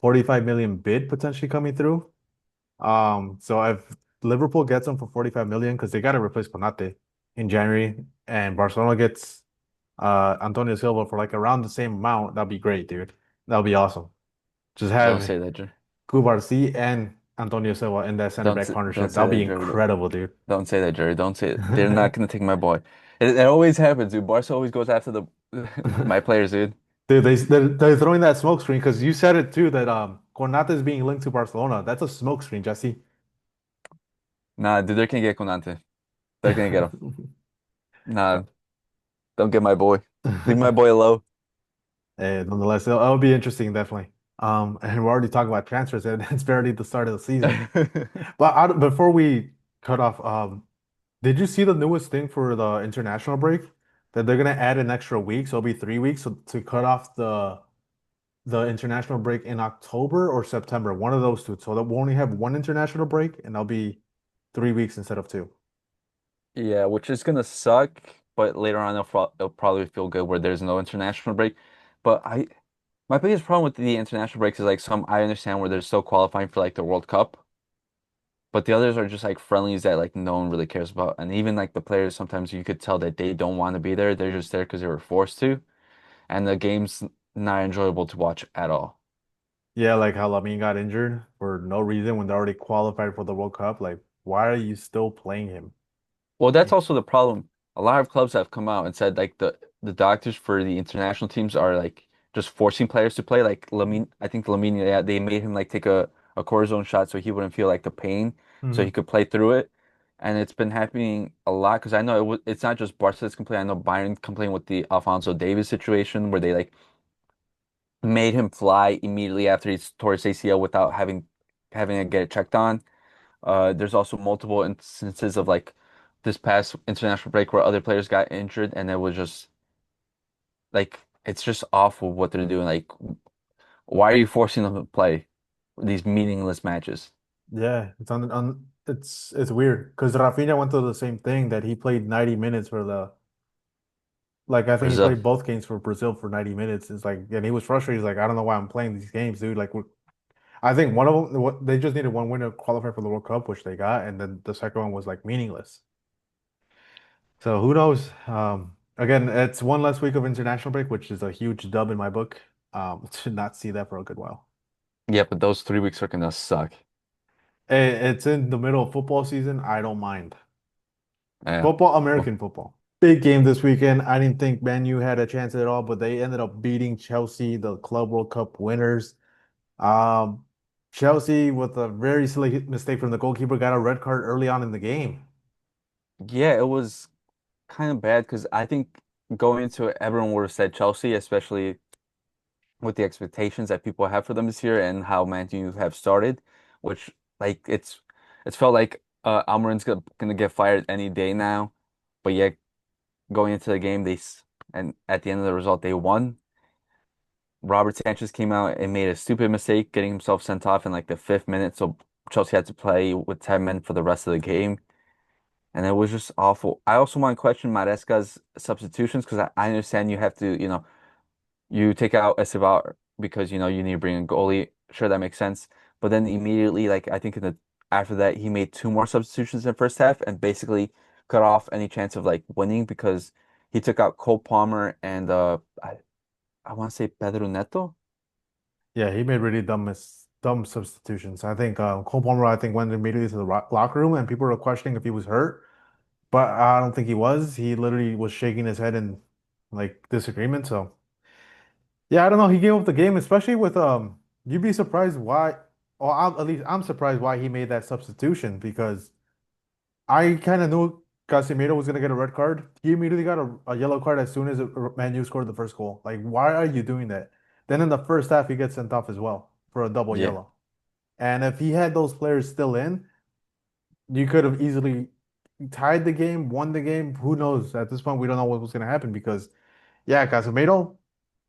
Speaker 2: 45 million bid potentially coming through. So if Liverpool gets him for 45 million, because they gotta replace Konate in January, and Barcelona gets Antonio Silva for like around the same amount, that'd be great, dude. That'd be awesome. Just
Speaker 1: Don't
Speaker 2: have
Speaker 1: say that, Jerry.
Speaker 2: Cubarsí and Antonio Silva in that center back
Speaker 1: Don't
Speaker 2: partnership.
Speaker 1: say
Speaker 2: That'd be
Speaker 1: that, Jerry.
Speaker 2: incredible, dude.
Speaker 1: Don't say that, Jerry. Don't say it. They're not gonna take my boy. It always happens, dude. Barca always goes after the my players, dude.
Speaker 2: Dude, they're throwing that smoke screen because you said it too that Konate is being linked to Barcelona. That's a smoke screen, Jesse.
Speaker 1: Nah, dude, they're gonna get Konate. They're gonna get him. Nah, don't get my boy. Leave my boy alone.
Speaker 2: Nonetheless, it'll be interesting, definitely. And we're already talking about transfers, and it's barely the start of the season. But before we cut off, did you see the newest thing for the international break? That they're gonna add an extra week, so it'll be 3 weeks to cut off the international break in October or September, one of those two. So that we'll only have one international break, and that'll be 3 weeks instead of two.
Speaker 1: Yeah, which is gonna suck, but later on it'll probably feel good where there's no international break. But my biggest problem with the international breaks is like some I understand where they're still qualifying for like the World Cup, but the others are just like friendlies that like no one really cares about. And even like the players sometimes you could tell that they don't want to be there. They're just there because they were forced to, and the game's not enjoyable to watch at all.
Speaker 2: Yeah, like how Lamine got injured for no reason when they already qualified for the World Cup. Like, why are you still playing him?
Speaker 1: Well, that's
Speaker 2: Like,
Speaker 1: also the problem. A lot of clubs have come out and said like the doctors for the international teams are like just forcing players to play. Like Lamine, I think Lamine, yeah, they made him like take a cortisone shot so he wouldn't feel like the pain, so he
Speaker 2: mhm.
Speaker 1: could play through it. And it's been happening a lot because I know it's not just Barca that's complaining. I know Bayern complained with the Alfonso Davies situation where they like made him fly immediately after he tore his ACL without having to get it checked on. There's also multiple instances of like this past international break where other players got injured, and it was just like it's just awful what they're doing. Like, why are you forcing them to play these meaningless matches?
Speaker 2: Yeah, it's weird because Rafinha went through the same thing that he played 90 minutes for the like I think he
Speaker 1: Brazil.
Speaker 2: played both games for Brazil for 90 minutes. It's like and he was frustrated. He's like, I don't know why I'm playing these games, dude. Like I think one of them they just needed one win to qualify for the World Cup, which they got, and then the second one was like meaningless. So who knows? Again, it's one less week of international break, which is a huge dub in my book. To not see that for a good while.
Speaker 1: Yeah, but those 3 weeks are gonna suck.
Speaker 2: It's in the middle of football season. I don't mind.
Speaker 1: Yeah.
Speaker 2: Football,
Speaker 1: Well,
Speaker 2: American football. Big game this weekend. I didn't think Man U had a chance at all, but they ended up beating Chelsea, the Club World Cup winners. Um, Chelsea, with a very silly mistake from the goalkeeper, got a red card early on in the game.
Speaker 1: yeah, it was kind of bad because I think going into it, everyone would have said Chelsea, especially with the expectations that people have for them this year and how Man U have started, which like it's felt like Almiron's gonna get fired any day now, but yet going into the game and at the end of the result they won. Robert Sanchez came out and made a stupid mistake, getting himself sent off in like the 5th minute, so Chelsea had to play with 10 men for the rest of the game. And it was just awful. I also want to question Maresca's substitutions because I understand you have to, you take out Esteban because you need to bring in a goalie. Sure, that makes sense. But then immediately, like I think in the after that, he made two more substitutions in the first half and basically cut off any chance of like winning because he took out Cole Palmer and I want to say Pedro Neto.
Speaker 2: Yeah, he made really dumb substitutions. I think Cole Palmer, I think, went immediately to the locker room, and people were questioning if he was hurt, but I don't think he was. He literally was shaking his head in like disagreement. So yeah, I don't know. He gave up the game, especially with you'd be surprised why, or at least I'm surprised why he made that substitution because I kind of knew Casemiro was gonna get a red card. He immediately got a yellow card as soon as Man U scored the first goal. Like, why are you doing that? Then in the first half, he gets sent off as well for a double
Speaker 1: Yeah.
Speaker 2: yellow. And if he had those players still in, you could have easily tied the game, won the game. Who knows? At this point, we don't know what was gonna happen because, yeah, Casemiro,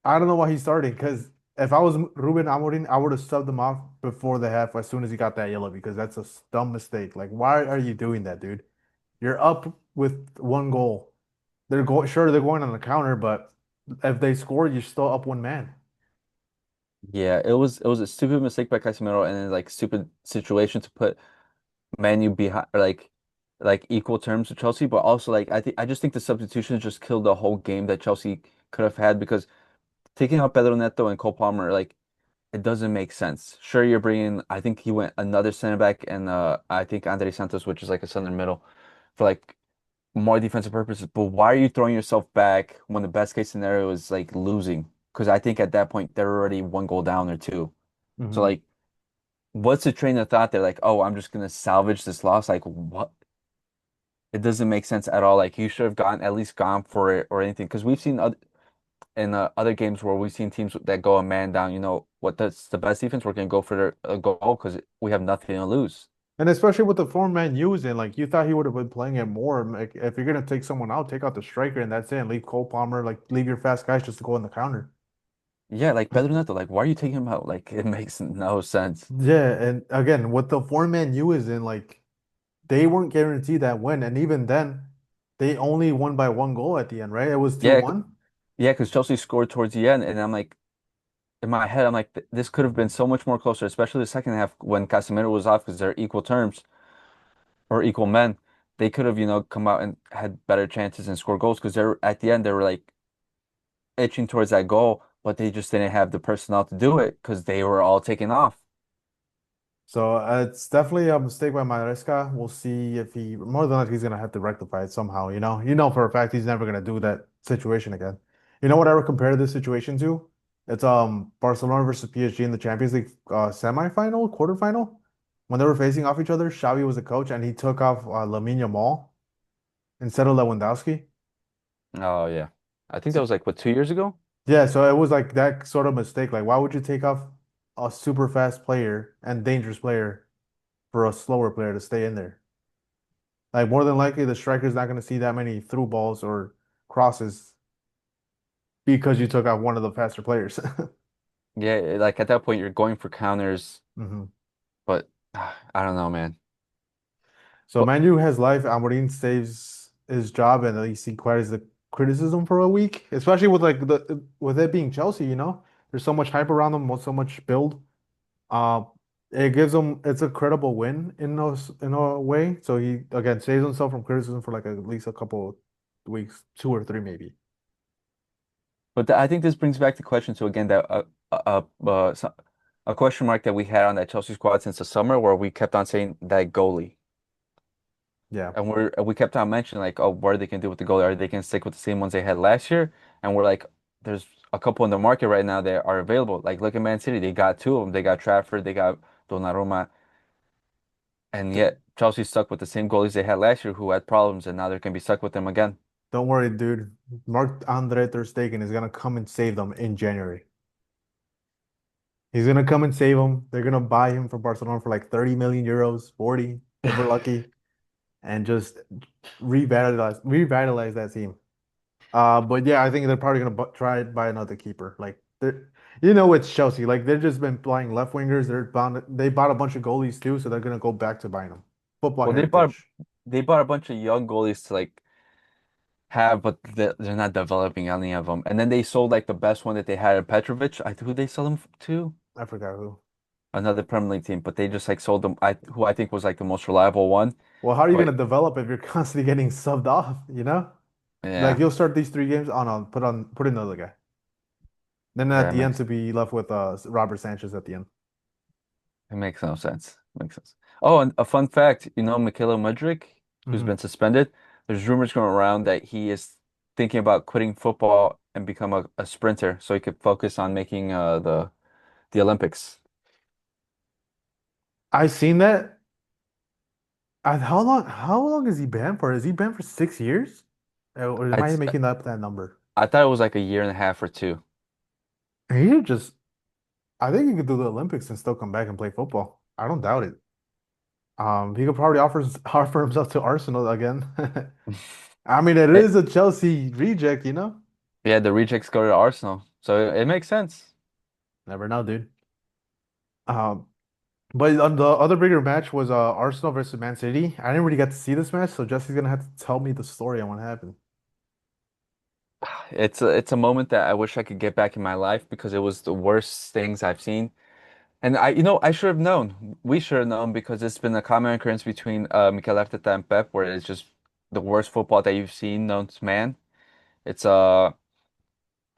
Speaker 2: I don't know why he's starting because if I was Ruben Amorim, I would have subbed him off before the half as soon as he got that yellow because that's a dumb mistake. Like, why are you doing that, dude? You're up with one goal. They're going sure they're going on the counter, but if they score, you're still up one man.
Speaker 1: Yeah, it was a stupid mistake by Casemiro and then like stupid situation to put Man U behind like equal terms with Chelsea, but also like I just think the substitutions just killed the whole game that Chelsea could have had because taking out Pedro Neto and Cole Palmer, like it doesn't make sense. Sure, you're bringing I think he went another center back and I think Andre Santos, which is like a center middle for like more defensive purposes, but why are you throwing yourself back when the best case scenario is like losing? Because I think at that point they're already one goal down or two. So
Speaker 2: Hmm.
Speaker 1: like what's the train of thought? They're like, oh, I'm just gonna salvage this loss. Like what? It doesn't make sense at all. Like you should have gone at least gone for it or anything. Because we've seen in other games where we've seen teams that go a man down. You know what? That's the best defense. We're gonna go for a goal because we have nothing to lose.
Speaker 2: And especially with the form man using, like you thought he would have been playing it more. Like if you're gonna take someone out, take out the striker and that's it. And leave Cole Palmer, like leave your fast guys just to go in the counter.
Speaker 1: Yeah, like Pedro Neto. Like why are you taking him out? Like it makes no sense.
Speaker 2: Yeah, and again, with the form man U is in, like they weren't guaranteed that win, and even then, they only won by one goal at the end, right? It was
Speaker 1: Yeah,
Speaker 2: 2-1.
Speaker 1: yeah, because Chelsea scored towards the end, and I'm like, in my head, I'm like, this could have been so much more closer, especially the second half when Casemiro was off because they're equal terms or equal men. They could have, come out and had better chances and score goals because they're at the end they were like itching towards that goal, but they just didn't have the personnel to do it because they were all taken off.
Speaker 2: So it's definitely a mistake by Maresca. We'll see if he more than likely he's gonna have to rectify it somehow. You know for a fact he's never gonna do that situation again. You know what I would compare this situation to? It's Barcelona versus PSG in the Champions League semifinal, quarterfinal. When they were facing off each other, Xavi was the coach and he took off Lamine Yamal instead of Lewandowski.
Speaker 1: Oh yeah, I think that
Speaker 2: So,
Speaker 1: was like what 2 years ago.
Speaker 2: yeah, so it was like that sort of mistake. Like, why would you take off a super fast player and dangerous player for a slower player to stay in there? Like, more than likely, the striker's not going to see that many through balls or crosses because you took out one of the faster players.
Speaker 1: Yeah, like at that point you're going for counters,
Speaker 2: Hmm.
Speaker 1: but I don't know, man.
Speaker 2: So
Speaker 1: But
Speaker 2: Manu has life. Amorim saves his job, and at least he clears the criticism for a week, especially with like the with it being Chelsea. There's so much hype around them, so much build. Uh, it gives him it's a credible win in a way. So he again saves himself from criticism for like at least a couple of weeks, 2 or 3 maybe.
Speaker 1: I think this brings back the question to again that a question mark that we had on that Chelsea squad since the summer, where we kept on saying that goalie.
Speaker 2: Yeah.
Speaker 1: And we kept on mentioning like, oh, what are they gonna do with the goalie? Are they gonna stick with the same ones they had last year? And we're like, there's a couple in the market right now that are available. Like look at Man City, they got two of them. They got Trafford, they got Donnarumma, and
Speaker 2: D-
Speaker 1: yet Chelsea stuck with the same goalies they had last year who had problems, and now they're gonna be stuck with them again.
Speaker 2: Don't worry, dude. Marc-Andre Ter Stegen is gonna come and save them in January. He's gonna come and save them. They're gonna buy him from Barcelona for like 30 million euros, 40, if we're lucky, and just revitalize that team. But yeah, I think they're probably gonna bu try it by another keeper. Like it's Chelsea. Like they've just been buying left wingers. They bought a bunch of goalies too, so they're gonna go back to buying them. Football
Speaker 1: Well,
Speaker 2: heritage.
Speaker 1: they bought a bunch of young goalies to like have, but they're not developing any of them. And then they sold like the best one that they had, Petrovic. Who they sell him to?
Speaker 2: I forgot who.
Speaker 1: Another Premier League team, but they just like sold them. Who I think was like the most reliable one.
Speaker 2: Well, how are you
Speaker 1: But
Speaker 2: gonna develop if you're constantly getting subbed off? Like
Speaker 1: yeah,
Speaker 2: you'll start these 3 games put another guy. Then at
Speaker 1: yeah,
Speaker 2: the end to be left with Robert Sanchez at the end.
Speaker 1: it makes no sense. It makes sense. Oh, and a fun fact, Mykhailo Mudryk, who's been
Speaker 2: Hmm.
Speaker 1: suspended. There's rumors going around that he is thinking about quitting football and become a sprinter so he could focus on making the Olympics.
Speaker 2: I seen that. How long is he banned for? Is he banned for 6 years? Or am I
Speaker 1: It's
Speaker 2: making up that number?
Speaker 1: I thought it was like a year and a half or two.
Speaker 2: He just I think he could do the Olympics and still come back and play football. I don't doubt it. He could probably offer himself to Arsenal again. I mean, it
Speaker 1: It,
Speaker 2: is a Chelsea reject, you know?
Speaker 1: yeah, the rejects go to Arsenal, so it makes sense.
Speaker 2: Never know, dude. Um, but the other bigger match was Arsenal versus Man City. I didn't really get to see this match, so Jesse's gonna have to tell me the story on what happened.
Speaker 1: It's a moment that I wish I could get back in my life because it was the worst things I've seen. And I should have known. We should have known because it's been a common occurrence between Mikel Arteta and Pep, where it's just the worst football that you've seen known to man. It's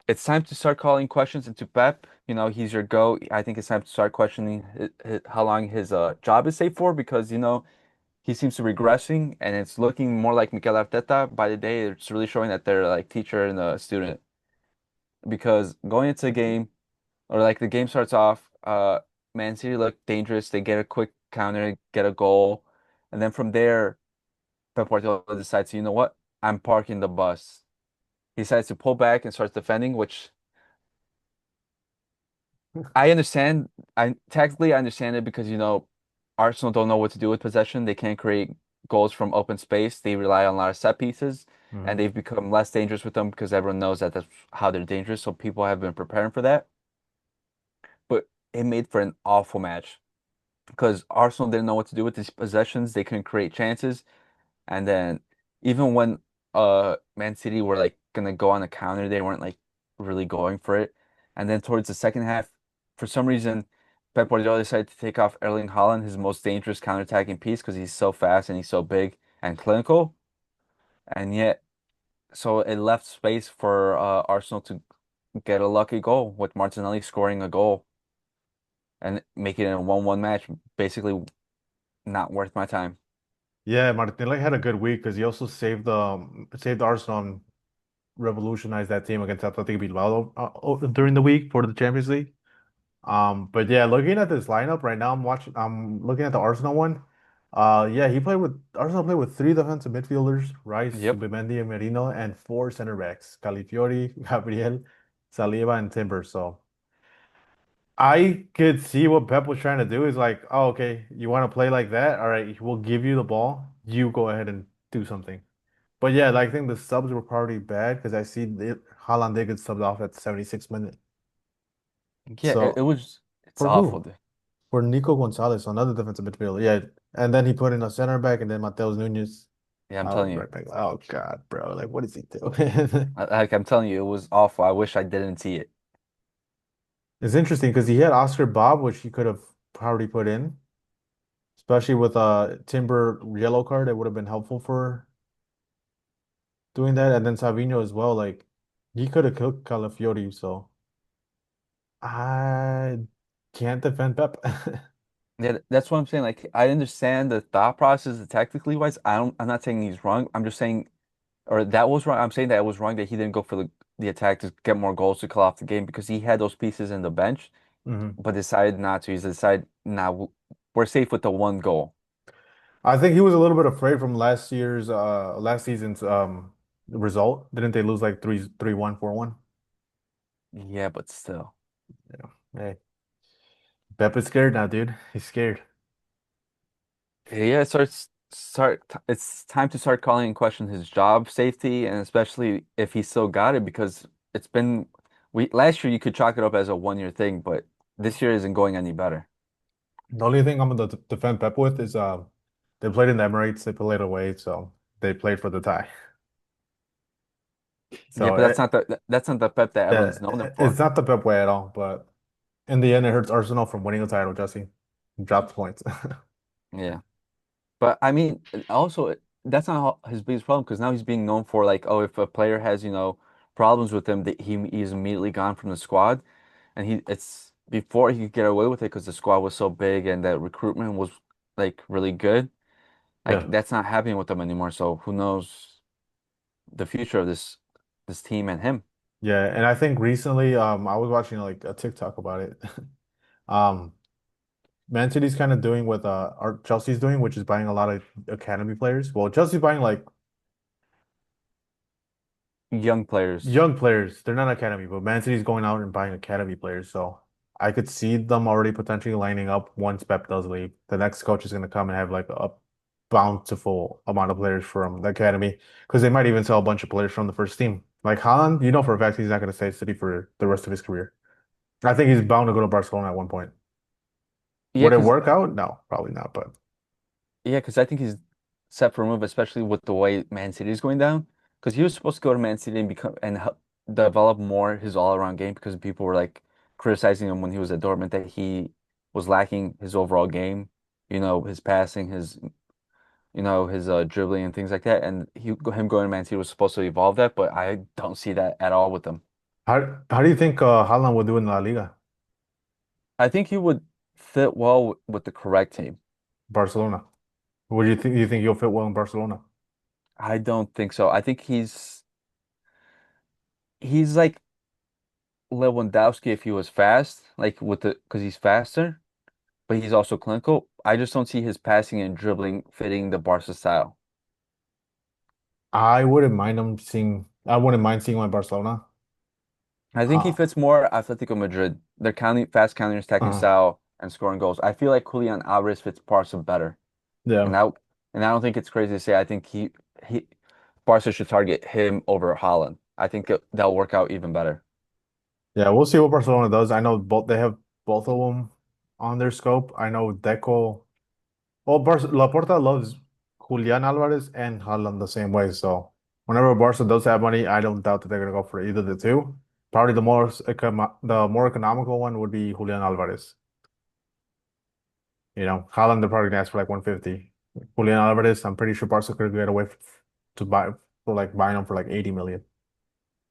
Speaker 1: it's time to start calling questions into Pep. He's your GOAT. I think it's time to start questioning how long his job is safe for because he seems to be regressing and it's looking more like Mikel Arteta by the day. It's really showing that they're like teacher and a student because going into the game or like the game starts off, Man City look dangerous. They get a quick counter, get a goal, and then from there, Pep Guardiola decides, you know what? I'm parking the bus. He decides to pull back and starts defending, which I understand. I tactically I understand it because Arsenal don't know what to do with possession. They can't create goals from open space. They rely on a lot of set pieces, and
Speaker 2: Hmm.
Speaker 1: they've become less dangerous with them because everyone knows that that's how they're dangerous. So people have been preparing for that. But it made for an awful match because Arsenal didn't know what to do with these possessions. They couldn't create chances, and then even when Man City were like gonna go on a counter, they weren't like really going for it. And then towards the second half, for some reason, Pep Guardiola decided to take off Erling Haaland, his most dangerous counterattacking piece, because he's so fast and he's so big and clinical. And yet, so it left space for Arsenal to get a lucky goal with Martinelli scoring a goal and making it a 1-1 match, basically not worth my time.
Speaker 2: Yeah, Martinelli had a good week because he also saved Arsenal and revolutionized that team against Athletic Bilbao during the week for the Champions League. But yeah, looking at this lineup right now, I'm looking at the Arsenal one. Yeah, he played with Arsenal played with three defensive midfielders, Rice,
Speaker 1: Yep.
Speaker 2: Zubimendi, and Merino, and four center backs, Califiori, Gabriel, Saliba, and Timber. So I could see what Pep was trying to do. Is like, oh, okay, you want to play like that? All right, we'll give you the ball. You go ahead and do something. But yeah, like, I think the subs were probably bad because I see Haaland did get subbed off at the 76th minute.
Speaker 1: Yeah,
Speaker 2: So
Speaker 1: it's
Speaker 2: for
Speaker 1: awful,
Speaker 2: who?
Speaker 1: dude.
Speaker 2: For Nico Gonzalez, another defensive midfielder. Yeah. And then he put in a center back and then Mateus Nunes
Speaker 1: Yeah, I'm telling you.
Speaker 2: right back. Oh God, bro. Like, what is he doing?
Speaker 1: Like I'm telling you, it was awful. I wish I didn't see it.
Speaker 2: It's interesting because he had Oscar Bob, which he could have probably put in, especially with a Timber yellow card. It would have been helpful for doing that. And then Savinho as well. Like, he could have killed Calafiori. So I can't defend Pep.
Speaker 1: Yeah, that's what I'm saying. Like I understand the thought process, the tactically wise. I'm not saying he's wrong. I'm just saying, or that was wrong. I'm saying that it was wrong that he didn't go for the attack to get more goals to call off the game because he had those pieces in the bench,
Speaker 2: Mhm.
Speaker 1: but decided not to. He decided, nah, we're safe with the one goal.
Speaker 2: I think he was a little bit afraid from last season's result. Didn't they lose like 3-1, 4-1?
Speaker 1: Yeah, but still.
Speaker 2: Yeah. Hey, Pep is scared now, dude. He's scared.
Speaker 1: Yeah, it's time to start calling in question his job safety and especially if he still got it because it's been we last year you could chalk it up as a 1 year thing, but this year isn't going any better.
Speaker 2: The only thing I'm gonna defend Pep with is they played in the Emirates, they played away, so they played for the tie.
Speaker 1: Yeah,
Speaker 2: So
Speaker 1: but that's not the Pep that
Speaker 2: yeah,
Speaker 1: everyone's known him
Speaker 2: it's
Speaker 1: for.
Speaker 2: not the Pep way at all, but in the end it hurts Arsenal from winning the title, Jesse. Dropped points.
Speaker 1: Yeah. But I mean, also that's not his biggest problem because now he's being known for like, oh, if a player has, problems with him, that he's immediately gone from the squad. And it's before he could get away with it because the squad was so big and that recruitment was like really good. Like
Speaker 2: Yeah.
Speaker 1: that's not happening with them anymore. So who knows the future of this team and him?
Speaker 2: Yeah, and I think recently I was watching like a TikTok about it. Um Man City's kind of doing what Chelsea's doing, which is buying a lot of academy players. Well, Chelsea's buying like
Speaker 1: Young players.
Speaker 2: young players. They're not academy, but Man City's going out and buying academy players. So I could see them already potentially lining up once Pep does leave. The next coach is going to come and have like a bountiful amount of players from the academy because they might even sell a bunch of players from the first team. Like Haaland, you know for a fact he's not going to stay at City for the rest of his career. I think he's bound to go to Barcelona at one point.
Speaker 1: Yeah,
Speaker 2: Would it
Speaker 1: because
Speaker 2: work out? No, probably not. But
Speaker 1: I think he's set for a move, especially with the way Man City is going down. Because he was supposed to go to Man City and become and develop more his all-around game because people were like criticizing him when he was at Dortmund that he was lacking his overall game, his passing, his dribbling and things like that. And him going to Man City was supposed to evolve that, but I don't see that at all with him.
Speaker 2: how do you think Haaland would do in La Liga,
Speaker 1: I think he would fit well with the correct team.
Speaker 2: Barcelona? What do you think? You think he'll fit well in Barcelona?
Speaker 1: I don't think so. I think he's like Lewandowski if he was fast, like because he's faster, but he's also clinical. I just don't see his passing and dribbling fitting the Barca style.
Speaker 2: I wouldn't mind seeing him in Barcelona.
Speaker 1: I think he
Speaker 2: Uh,
Speaker 1: fits more Atletico Madrid. Their fast counter-attacking
Speaker 2: uh,
Speaker 1: style and scoring goals. I feel like Julian Alvarez fits Barca better,
Speaker 2: yeah,
Speaker 1: and I and I don't think it's crazy to say I think he Barca should target him over Haaland. I think that'll work out even better.
Speaker 2: yeah. We'll see what Barcelona does. I know both they have both of them on their scope. I know Deco. Well, Laporta loves Julian Alvarez and Haaland the same way. So whenever Barca does have money, I don't doubt that they're gonna go for either of the two. Probably the more economical one would be Julian Alvarez. Haaland they're probably gonna ask for like 150. Julian Alvarez, I'm pretty sure Barca could get away to buy for like buying him for like 80 million.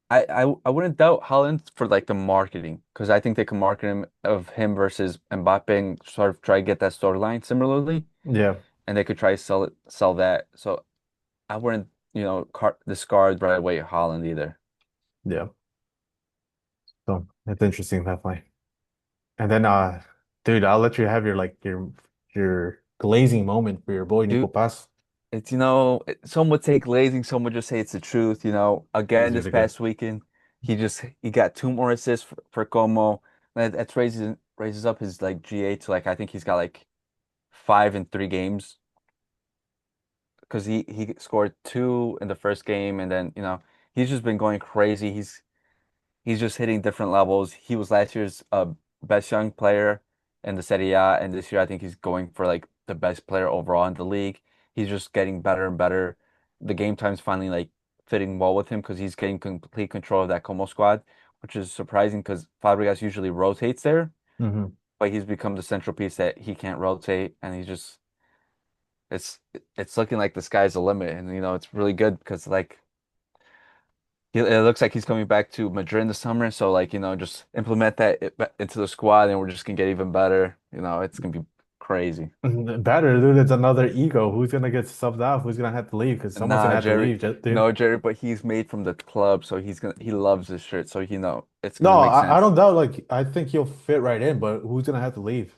Speaker 1: I wouldn't doubt Haaland for like the marketing because I think they can market him versus Mbappe and sort of try to get that storyline similarly,
Speaker 2: Yeah,
Speaker 1: and they could try to sell that. So I wouldn't discard right away Haaland either.
Speaker 2: yeah. So it's interesting, definitely. And then dude, I'll let you have your glazing moment for your boy Nico
Speaker 1: Dude,
Speaker 2: Paz.
Speaker 1: some would say glazing, some would just say it's the truth. Again
Speaker 2: He's
Speaker 1: this
Speaker 2: really good.
Speaker 1: past weekend he got two more assists for Como. That raises up his like GA to like I think he's got like 5 in 3 games. Because he scored two in the first game, and then he's just been going crazy. He's just hitting different levels. He was last year's best young player in the Serie A, and this year I think he's going for like the best player overall in the league. He's just getting better and better. The game time's finally like fitting well with him because he's getting complete control of that Como squad, which is surprising because Fabregas usually rotates there,
Speaker 2: Hmm.
Speaker 1: but he's become the central piece that he can't rotate, and he's just it's it's looking like the sky's the limit, and it's really good because like it looks like he's coming back to Madrid in the summer. So like just implement that into the squad, and we're just gonna get even better. It's gonna be crazy.
Speaker 2: Better, dude. It's another ego. Who's gonna get subbed off? Who's gonna have to leave? Because someone's gonna
Speaker 1: Nah,
Speaker 2: have to
Speaker 1: Jerry,
Speaker 2: leave, dude.
Speaker 1: no Jerry, but he's made from the club, so he loves this shirt, so it's
Speaker 2: No,
Speaker 1: gonna make
Speaker 2: I
Speaker 1: sense.
Speaker 2: don't doubt. Like, I think he'll fit right in, but who's gonna have to leave?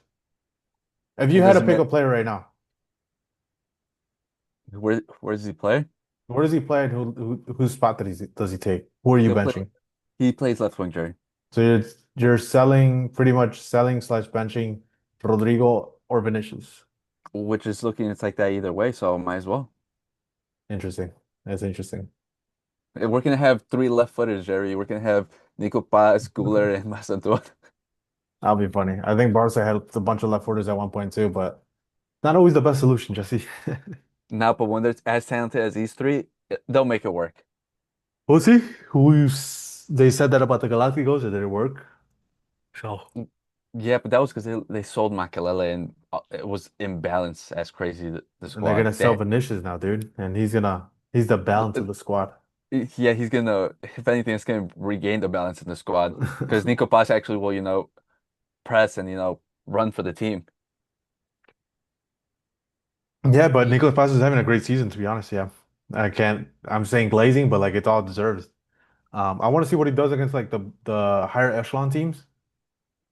Speaker 2: If you
Speaker 1: It
Speaker 2: had to
Speaker 1: doesn't
Speaker 2: pick
Speaker 1: matter
Speaker 2: a player right now,
Speaker 1: where does he play?
Speaker 2: where does he play and whose spot does he take? Who are you
Speaker 1: He'll play.
Speaker 2: benching?
Speaker 1: He plays left wing, Jerry,
Speaker 2: So you're selling pretty much selling slash benching Rodrigo or Vinicius.
Speaker 1: which is looking it's like that either way, so might as well.
Speaker 2: Interesting. That's interesting.
Speaker 1: We're gonna have three left footers, Jerry. We're gonna have Nico Paz, Guler, and Masantua.
Speaker 2: That'll be funny. I think Barca had a bunch of left footers at one point too, but not always the best solution, Jesse.
Speaker 1: Now, but when they're as talented as these three, they'll make it work.
Speaker 2: We'll see. They said that about the Galacticos, it didn't work. So
Speaker 1: Yeah, but that was because they sold Makalele and it was imbalanced as crazy the
Speaker 2: and they're
Speaker 1: squad.
Speaker 2: gonna sell Vinicius now, dude. And he's the balance of the squad.
Speaker 1: Yeah, he's gonna if anything, it's gonna regain the balance in the squad because Nico Paz actually will press and run for the team.
Speaker 2: Yeah, but Nicolas Paz is having a great season, to be honest. Yeah. I'm saying glazing, but like it's all deserved. I want to see what he does against like the higher echelon teams,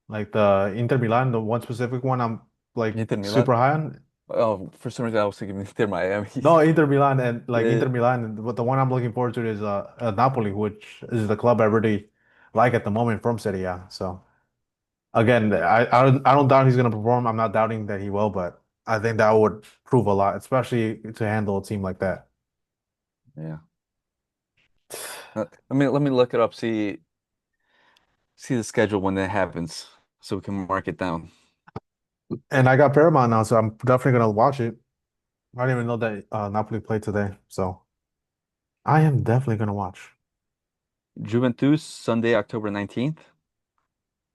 Speaker 2: like the Inter Milan, the one specific one. like
Speaker 1: Inter Milan.
Speaker 2: super high on.
Speaker 1: Oh, for some reason I was thinking Inter Miami.
Speaker 2: No, Inter Milan and like
Speaker 1: Yeah,
Speaker 2: Inter Milan. But the one I'm looking forward to is Napoli, which is the club I really like at the moment from Serie A. So again, I don't doubt he's going to perform. I'm not doubting that he will, but I think that would prove a lot, especially to handle a team like that.
Speaker 1: yeah. Let me look it up. See the schedule when that happens, so we can mark it down.
Speaker 2: And I got Paramount now, so I'm definitely going to watch it. I didn't even know that Napoli played today, so I am definitely going to watch.
Speaker 1: Juventus Sunday, October 19th.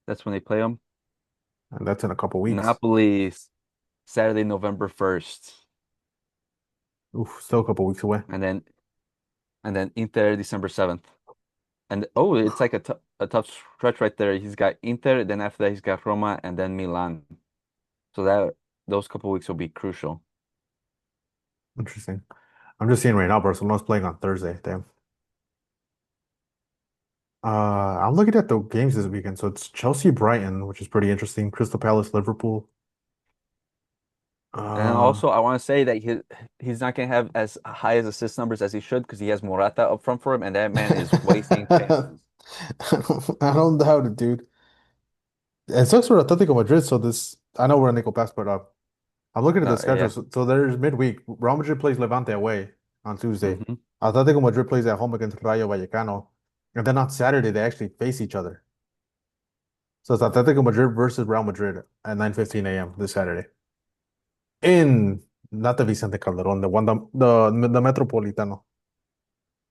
Speaker 1: That's when they play them.
Speaker 2: And that's in a couple weeks.
Speaker 1: Napoli Saturday, November 1st,
Speaker 2: Oof, still a couple weeks away.
Speaker 1: and then Inter December 7th. And oh, it's like a tough stretch right there. He's got Inter, then after that he's got Roma, and then Milan. So that those couple weeks will be crucial.
Speaker 2: Interesting. I'm just seeing right now, Barcelona's playing on Thursday. Damn. I'm looking at the games this weekend. So it's Chelsea Brighton, which is pretty interesting. Crystal Palace Liverpool.
Speaker 1: And
Speaker 2: Uh,
Speaker 1: also, I want to say that he's not gonna have as high as assist numbers as he should because he has Morata up front for him, and that man is wasting
Speaker 2: I
Speaker 1: chances.
Speaker 2: don't doubt it, dude. It sucks for Atletico Madrid. So this, I know we're a Nico Pass, but I'm looking at the
Speaker 1: No,
Speaker 2: schedule.
Speaker 1: yeah.
Speaker 2: So there's midweek. Real Madrid plays Levante away on Tuesday.
Speaker 1: Hmm.
Speaker 2: Atletico Madrid plays at home against Rayo Vallecano. And then on Saturday, they actually face each other. So it's Atletico Madrid versus Real Madrid at 9:15 a.m. this Saturday. In not the Vicente Calderón, the Metropolitano.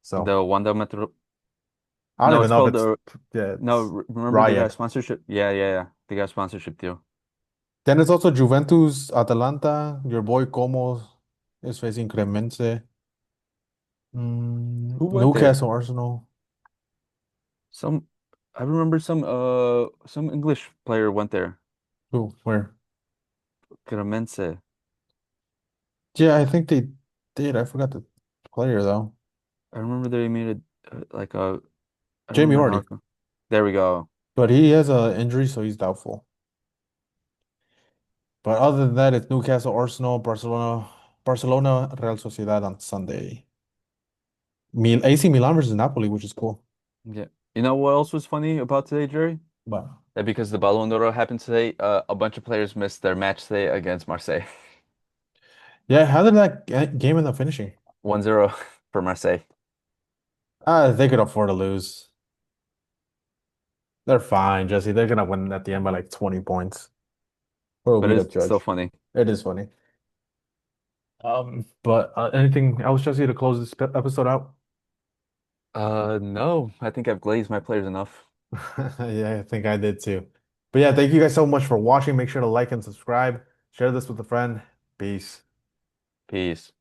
Speaker 2: So
Speaker 1: The Wanda Metro.
Speaker 2: I don't
Speaker 1: No,
Speaker 2: even
Speaker 1: it's
Speaker 2: know if
Speaker 1: called
Speaker 2: it's
Speaker 1: the.
Speaker 2: yeah,
Speaker 1: No,
Speaker 2: it's
Speaker 1: remember they got a
Speaker 2: Riot.
Speaker 1: sponsorship. Yeah, yeah, yeah. They got a sponsorship deal.
Speaker 2: Then it's also Juventus, Atalanta. Your boy Como is facing Cremonese.
Speaker 1: Who went there?
Speaker 2: Newcastle, Arsenal.
Speaker 1: Some. I remember some English player went there.
Speaker 2: Who? Where?
Speaker 1: Cremense.
Speaker 2: Yeah, I think they did. I forgot the player though.
Speaker 1: I remember they made like a. I don't
Speaker 2: Jamie
Speaker 1: remember how.
Speaker 2: Vardy.
Speaker 1: There we go.
Speaker 2: But he has a injury, so he's doubtful. But other than that, it's Newcastle, Arsenal, Barcelona, Real Sociedad on Sunday. AC Milan versus Napoli, which is cool.
Speaker 1: Yeah. You know what else was funny about today, Jerry?
Speaker 2: But
Speaker 1: That because the Ballon d'Or happened today, a bunch of players missed their match today against Marseille.
Speaker 2: yeah, how did that game end up finishing?
Speaker 1: 1-0 for Marseille.
Speaker 2: They could afford to lose. They're fine, Jesse. They're gonna win at the end by like 20 points. Who are
Speaker 1: But
Speaker 2: we to
Speaker 1: it's still
Speaker 2: judge?
Speaker 1: funny.
Speaker 2: It is funny. But anything else, Jesse, to close this episode out?
Speaker 1: No, I think I've glazed my players enough.
Speaker 2: Yeah, I think I did too. But yeah, thank you guys so much for watching. Make sure to like and subscribe. Share this with a friend. Peace.
Speaker 1: Peace.